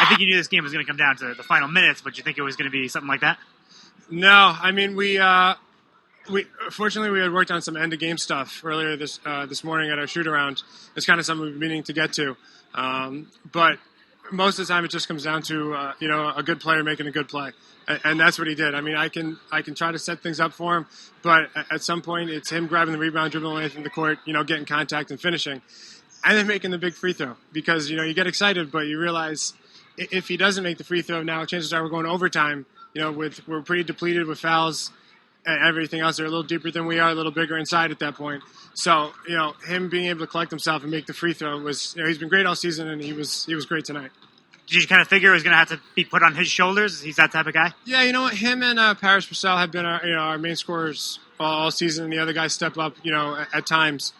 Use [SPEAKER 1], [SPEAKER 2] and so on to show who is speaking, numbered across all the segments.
[SPEAKER 1] think you knew this game was going to come down to the final minutes, but you think it was going to be something like that?
[SPEAKER 2] No, I mean we fortunately we had worked on some end of game stuff earlier this morning at our shoot around. It's kind of something we've been meaning to get to, but most of the time it just comes down to a good player making a good play, and that's what he did. I mean, I can try to set things up for him, but at some point it's him grabbing the rebound, dribbling away from the court, getting contact and finishing, and then making the big free throw because you get excited, but you realize if he doesn't make the free throw now, chances are we're going to overtime. We're pretty depleted with fouls and everything else. They're a little deeper than we are, a little bigger inside at that point. So, him being able to collect himself and make the free throw was, he's been great all season, and he was great tonight.
[SPEAKER 1] Did you kind of figure it was going to have to be put on his shoulders? He's that type of guy?
[SPEAKER 2] Yeah, you know what? Him and Paris Purcell have been our main scorers all season, and the other guys step up, at times.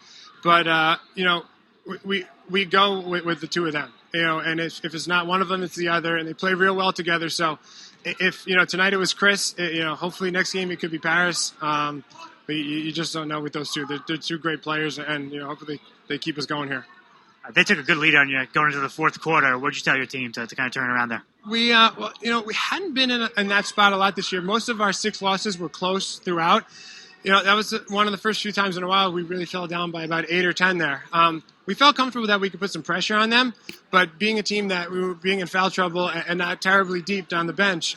[SPEAKER 2] But, we go with the two of them, and if it's not one of them, it's the other, and they play real well together. So, if tonight it was Chris, hopefully next game it could be Paris. But you just don't know with those two. They're two great players, and hopefully they keep us going here.
[SPEAKER 1] They took a good lead on you going into the fourth quarter. What did you tell your team to kind of turn around there?
[SPEAKER 2] We we hadn't been in that spot a lot this year. Most of our 6 losses were close throughout. That was one of the first few times in a while we really fell down by about 8 or 10 there. We felt comfortable that we could put some pressure on them, but being a team that we were being in foul trouble and not terribly deep down the bench,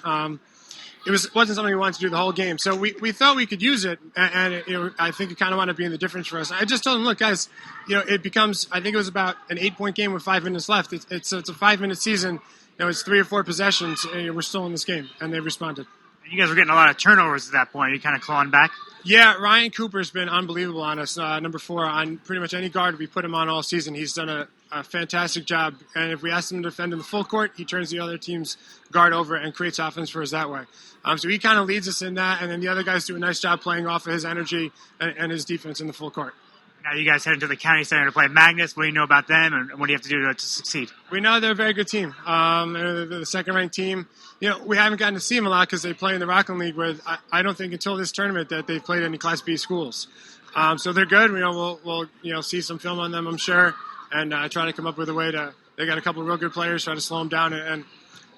[SPEAKER 2] it wasn't something we wanted to do the whole game. So we thought we could use it, and I think it kind of wound up being the difference for us. I just told them, look, guys, it becomes, I think it was about an 8-point game with 5 minutes left. It's a 5-minute season. It's 3 or 4 possessions. We're still in this game, and they responded.
[SPEAKER 1] You guys were getting a lot of turnovers at that point. Are you kind of clawing back?
[SPEAKER 2] Yeah, Ryan Cooper's been unbelievable on us, number 4 on pretty much any guard we put him on all season. He's done a fantastic job, and if we ask him to defend in the full court, he turns the other team's guard over and creates offense for us that way. So he kind of leads us in that, and then the other guys do a nice job playing off of his energy and his defense in the full court.
[SPEAKER 1] Now you guys head into the county center to play Magnus. What do you know about them, and what do you have to do to succeed?
[SPEAKER 2] We know they're a very good team. They're the second-ranked team. We haven't gotten to see them a lot because they play in the Rockland League, where I don't think until this tournament that they've played any Class B schools. So they're good. We'll see some film on them, I'm sure, and try to come up with a way to. They got a couple of real good players. Try to slow them down, and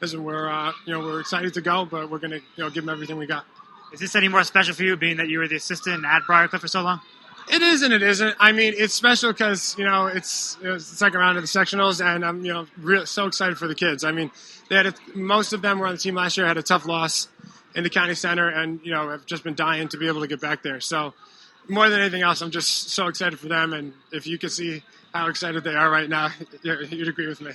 [SPEAKER 2] listen, we're excited to go, but we're going to give them everything we got.
[SPEAKER 1] Is this any more special for you, being that you were the assistant at Briarcliff for so long?
[SPEAKER 2] It is and it isn't. I mean, it's special because it's the second round of the sectionals, and I'm so excited for the kids. I mean, most of them were on the team last year. Had a tough loss in the county center, and have just been dying to be able to get back there. So, more than anything else, I'm just so excited for them. And if you could see how excited they are right now, you'd agree with me.